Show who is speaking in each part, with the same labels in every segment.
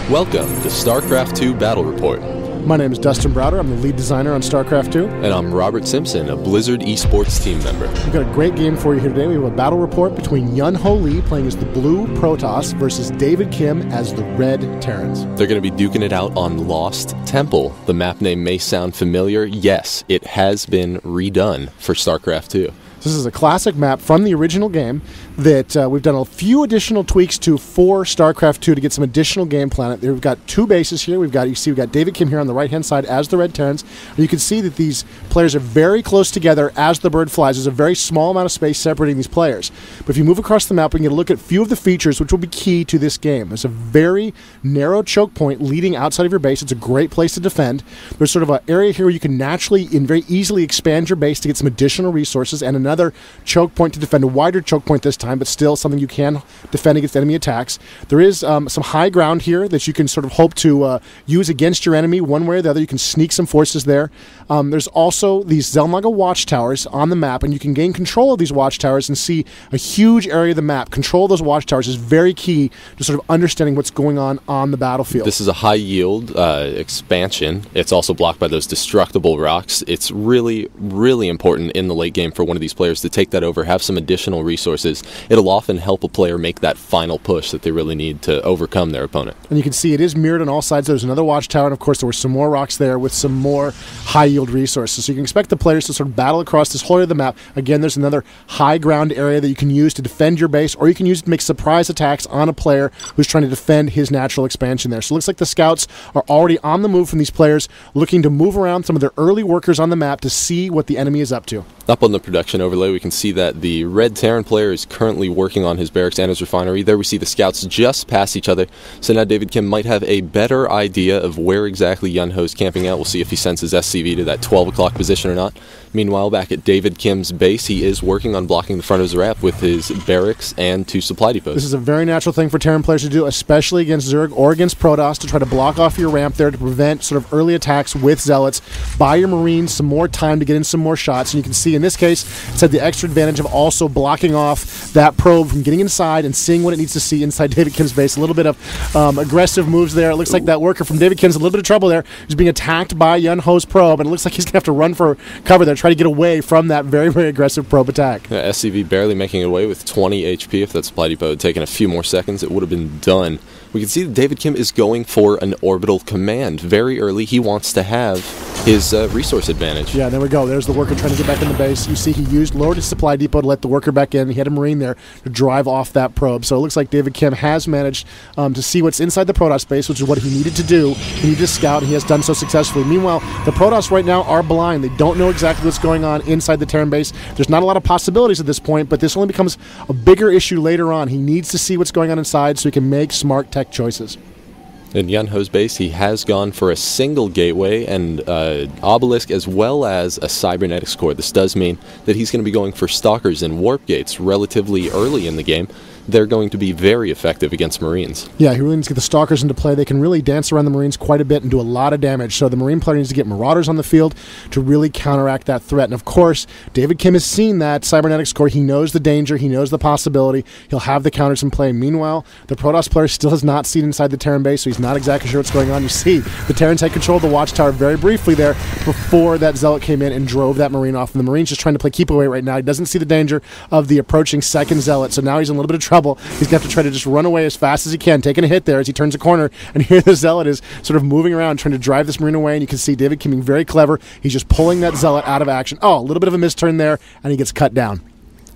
Speaker 1: Welcome to StaraCraft II Battle Report.
Speaker 2: My name is Dustin Browder. I'm the lead designer on StaraCraft II.
Speaker 1: And I'm Robert Simpson, a Blizzard esports team member.
Speaker 2: We've got a great game for you here today. We have a battle report between Yun-Ho Lee playing as the blue Protoss versus David Kim as the red Terrans.
Speaker 1: They're going to be duking it out on Lost Temple. The map name may sound familiar. Yes, it has been redone for StaraCraft II.
Speaker 2: This is a classic map from the original game that we've done a few additional tweaks to for StaraCraft II to get some additional game plan. We've got two bases here. We've got David Kim here on the right-hand side as the red Terrans. And you can see that these players are very close together as the bird flies. There's a very small amount of space separating these players. But if you move across the map, we can get a look at a few of the features which will be key to this game. There's a very narrow choke point leading outside of your base. It's a great place to defend. There's sort of an area here where you can naturally and very easily expand your base to get some additional resources, and another choke point to defend, a wider choke point this time, but still something you can defend against enemy attacks. There is some high ground here that you can sort of hope to use against your enemy one way or the other. You can sneak some forces there. There's also these Zelmaga watchtowers on the map, and you can gain control of these watchtowers and see a huge area of the map. Control of those watchtowers is very key to sort of understanding what's going on the battlefield.
Speaker 1: This is a high yield expansion. It's also blocked by those destructible rocks. It's really, really important in the late game for one of these players to take that over, have some additional resources. It'll often help a player make that final push that they really need to overcome their opponent.
Speaker 2: And you can see it is mirrored on all sides. There's another watchtower, and of course there were some more rocks there with some more high yield resources. So you can expect the players to sort of battle across this whole area of the map. Again, there's another high ground area that you can use to defend your base, or you can use it to make surprise attacks on a player who's trying to defend his natural expansion there. So it looks like the scouts are already on the move from these players, looking to move around some of their early workers on the map to see what the enemy is up to.
Speaker 1: Up on the production overlay, we can see that the red Terran player is currently working on his barracks and his refinery. There we see the scouts just past each other. So now David Kim might have a better idea of where exactly Yun-Ho's camping out. We'll see if he sends his SCV to that 12 o'clock position or not. Meanwhile, back at David Kim's base, he is working on blocking the front of his ramp with his barracks and two supply depots.
Speaker 2: This is a very natural thing for Terran players to do, especially against Zerg or against Protoss, to try to block off your ramp there to prevent sort of early attacks with Zealots. Buy your Marines some more time to get in some more shots. And you can see in this case, it's had the extra advantage of also blocking off that probe from getting inside and seeing what it needs to see inside David Kim's base. A little bit of aggressive moves there. It looks like that worker from David Kim's in a little bit of trouble there. He's being attacked by Yun-Ho's probe, and it looks like he's going to have to run for cover there, try to get away from that very, very aggressive probe attack.
Speaker 1: Yeah, SCV barely making it away with 20 HP. If that supply depot had taken a few more seconds, it would have been done. We can see that David Kim is going for an orbital command. Very early, he wants to have his resource advantage.
Speaker 2: Yeah, there we go. There's the worker trying to get back in the base. You see he lowered his supply depot to let the worker back in. He had a Marine there to drive off that probe. So it looks like David Kim has managed to see what's inside the Protoss base, which is what he needed to do. He needed to scout, and he has done so successfully. Meanwhile, the Protoss right now are blind. They don't know exactly what's going on inside the Terran base. There's not a lot of possibilities at this point, but this only becomes a bigger issue later on. He needs to see what's going on inside so he can make smart tech choices.
Speaker 1: In Yun-Ho's base, he has gone for a single gateway and obelisk as well as a cybernetics core. This does mean that he's going to be going for stalkers and warp gates relatively early in the game. They're going to be very effective against Marines.
Speaker 2: Yeah, he really needs to get the Stalkers into play. They can really dance around the Marines quite a bit and do a lot of damage. So the Marine player needs to get Marauders on the field to really counteract that threat. And of course, David Kim has seen that cybernetics core. He knows the danger. He knows the possibility. He'll have the counters in play. Meanwhile, the Protoss player still has not seen inside the Terran base, so he's not exactly sure what's going on. You see, the Terrans had control of the Watchtower very briefly there before that Zealot came in and drove that Marine off. And the Marine's just trying to play keep away right now. He doesn't see the danger of the approaching second Zealot, so now he's in a little bit of trouble. He's going to have to try to just run away as fast as he can, taking a hit there as he turns a corner, and here the Zealot is sort of moving around trying to drive this Marine away, and you can see David Kim being very clever. He's just pulling that Zealot out of action. Oh, a little bit of a misturn there, and he gets cut down.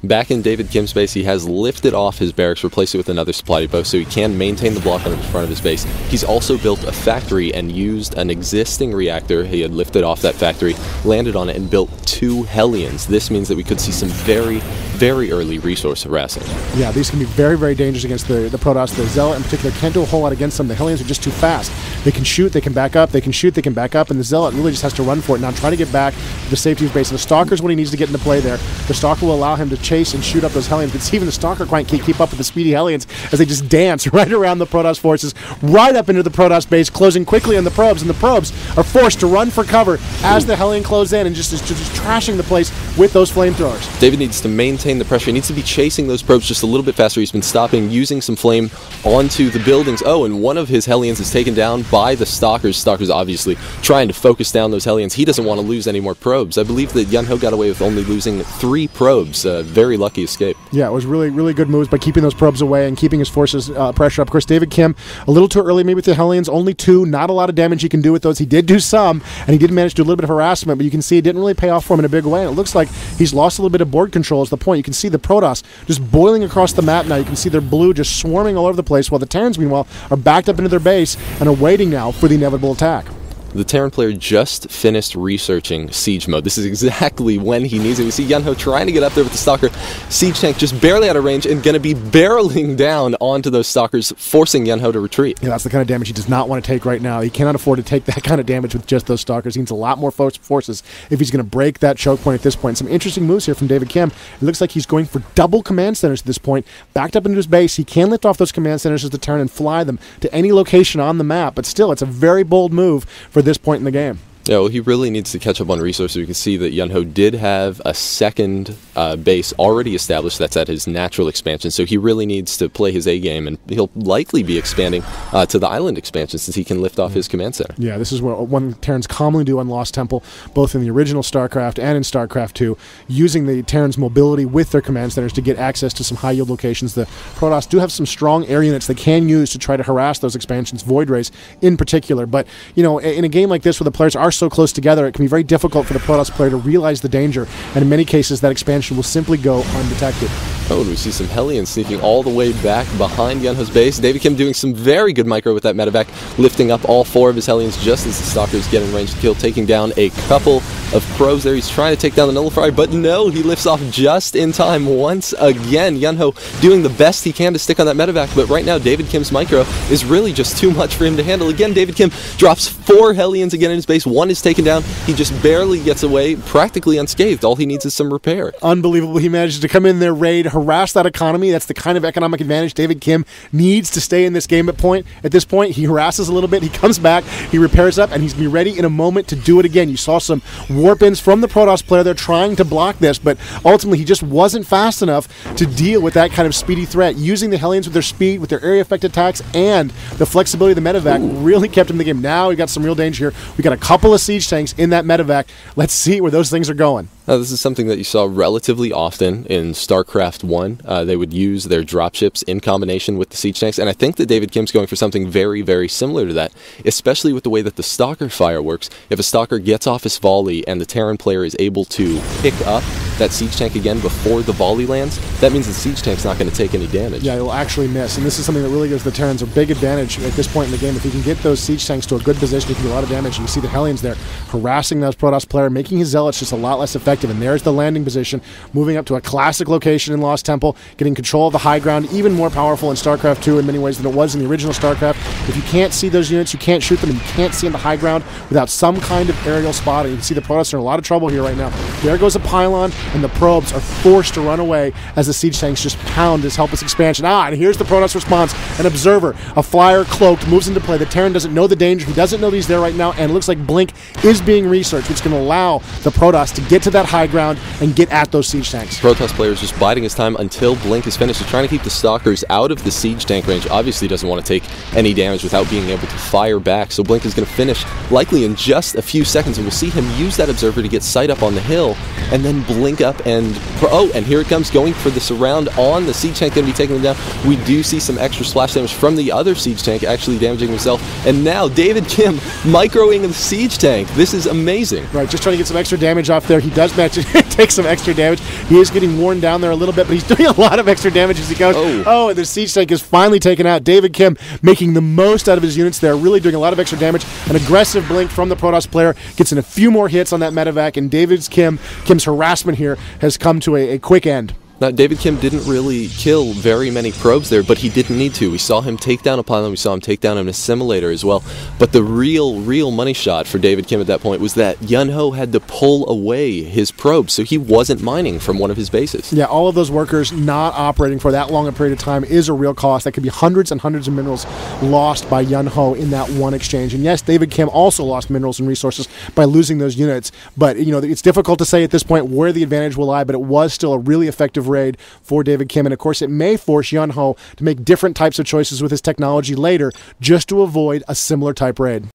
Speaker 1: Back in David Kim's base, he has lifted off his barracks, replaced it with another supply depot so he can maintain the block on the front of his base. He's also built a factory and used an existing reactor. He had lifted off that factory, landed on it, and built 2 Hellions. This means that we could see some very, very early resource harassing.
Speaker 2: Yeah, these can be very, very dangerous against the Protoss. The Zealot in particular can't do a whole lot against them. The Hellions are just too fast. They can shoot, they can back up, they can shoot, they can back up, and the Zealot really just has to run for it. Now try to get back to the safety of his base. And the Stalker is what he needs to get into play there. The Stalker will allow him to chase and shoot up those Hellions, but even the Stalker can't keep up with the speedy Hellions as they just dance right around the Protoss forces, right up into the Protoss base, closing quickly on the probes, and the probes are forced to run for cover as the Hellion close in and just trashing the place with those flamethrowers.
Speaker 1: David needs to maintain the pressure. He needs to be chasing those probes just a little bit faster. He's been stopping, using some flame onto the buildings. Oh, and one of his Hellions is taken down by the Stalkers. Stalkers obviously trying to focus down those Hellions. He doesn't want to lose any more probes. I believe that Yunho got away with only losing 3 probes. Very lucky escape.
Speaker 2: Yeah, it was really, really good moves by keeping those probes away and keeping his forces pressure up. Of course, David Kim, a little too early maybe with the Hellions. Only 2, not a lot of damage he can do with those. He did do some, and he did manage to do a little bit of harassment, but you can see it didn't really pay off for him in a big way, and it looks like he's lost a little bit of board control is the point. You can see the Protoss just boiling across the map now. You can see their blue just swarming all over the place, while the Terrans, meanwhile, are backed up into their base and are waiting now for the inevitable attack.
Speaker 1: The Terran player just finished researching siege mode. This is exactly when he needs it. We see Yunho trying to get up there with the Stalker. Siege tank just barely out of range and going to be barreling down onto those Stalkers, forcing Yunho to retreat.
Speaker 2: Yeah, that's the kind of damage he does not want to take right now. He cannot afford to take that kind of damage with just those Stalkers. He needs a lot more forces if he's going to break that choke point at this point. Some interesting moves here from David Kim. It looks like he's going for double command centers at this point. Backed up into his base, he can lift off those command centers as the Terran and fly them to any location on the map, but still, it's a very bold move for this point in the game.
Speaker 1: Yeah, well, he really needs to catch up on resources. You can see that Yunho did have a second base already established that's at his natural expansion, so he really needs to play his A game, and he'll likely be expanding to the island expansion since he can lift off his command center.
Speaker 2: Yeah, this is what one Terrans commonly do on Lost Temple, both in the original StarCraft and in StarCraft II, using the Terrans' mobility with their command centers to get access to some high-yield locations. The Protoss do have some strong air units they can use to try to harass those expansions, Void Rays in particular, but, you know, in a game like this where the players are so close together, it can be very difficult for the Protoss player to realize the danger, and in many cases that expansion will simply go undetected.
Speaker 1: Oh, and we see some Hellions sneaking all the way back behind Yunho's base. David Kim doing some very good micro with that medevac, lifting up all 4 of his Hellions just as the Stalkers get in range to kill, taking down a couple of probes there. He's trying to take down the Nullifier, but no, he lifts off just in time once again. Yunho doing the best he can to stick on that medevac, but right now David Kim's micro is really just too much for him to handle. Again, David Kim drops 4 Hellions again in his base. 1 is taken down. He just barely gets away, practically unscathed. All he needs is some repair.
Speaker 2: Unbelievable. He manages to come in there, raid, harass that economy. That's the kind of economic advantage David Kim needs to stay in this game at this point. He harasses a little bit, he comes back, he repairs up, and he's going to be ready in a moment to do it again. You saw some warp-ins from the Protoss player there trying to block this, but ultimately he just wasn't fast enough to deal with that kind of speedy threat. Using the Hellions with their speed, with their area effect attacks, and the flexibility of the medevac really kept him in the game. Now we got some real danger here. We got a couple of siege tanks in that medevac. Let's see where those things are going.
Speaker 1: This is something that you saw relatively often in StarCraft I. They would use their dropships in combination with the siege tanks, and I think that David Kim's going for something very, very similar to that, especially with the way that the Stalker fire works. If a Stalker gets off his volley and the Terran player is able to pick up that siege tank again before the volley lands, that means the siege tank's not going to take any damage.
Speaker 2: Yeah, he'll actually miss, and this is something that really gives the Terrans a big advantage at this point in the game. If he can get those siege tanks to a good position, he can do a lot of damage. You can see the Hellions there harassing those Protoss player, making his Zealots just a lot less effective. And there's the landing position, moving up to a classic location in Lost Temple, getting control of the high ground, even more powerful in StarCraft II in many ways than it was in the original StarCraft. If you can't see those units, you can't shoot them, and you can't see in the high ground without some kind of aerial spotting. You can see the Protoss are in a lot of trouble here right now. There goes a pylon, and the probes are forced to run away as the siege tanks just pound this helpless expansion. And here's the Protoss response. An observer, a flyer cloaked, moves into play. The Terran doesn't know the danger. He doesn't know that he's there right now, and it looks like Blink is being researched, which is going to allow the Protoss to get to that high ground and get at those siege tanks.
Speaker 1: Protoss players just biding his time until Blink is finished. They're trying to keep the Stalkers out of the siege tank range. Obviously doesn't want to take any damage without being able to fire back, so Blink is going to finish likely in just a few seconds, and we'll see him use that observer to get sight up on the hill, and then blink up and... and here it comes, going for the surround on the siege tank, going to be taking them down. We do see some extra splash damage from the other siege tank, actually damaging himself, and now David Kim microing the siege tank. This is amazing.
Speaker 2: Right, just trying to get some extra damage off there. He does manage to take some extra damage. He is getting worn down there a little bit, but he's doing a lot of extra damage as he goes. And the siege tank is finally taken out. David Kim making the most out of his units there, really doing a lot of extra damage. An aggressive blink from the Protoss player gets in a few more hits on that medevac, and Kim's harassment here has come to a quick end.
Speaker 1: Now, David Kim didn't really kill very many probes there, but he didn't need to. We saw him take down a pylon, we saw him take down an assimilator as well. But the real money shot for David Kim at that point was that Yun-Ho had to pull away his probes, so he wasn't mining from one of his bases.
Speaker 2: Yeah, all of those workers not operating for that long a period of time is a real cost. That could be hundreds and hundreds of minerals lost by Yun-Ho in that one exchange. And yes, David Kim also lost minerals and resources by losing those units. But, you know, it's difficult to say at this point where the advantage will lie, but it was still a really effective raid for David Kim. And of course, it may force Yun-Ho to make different types of choices with his technology later just to avoid a similar type raid.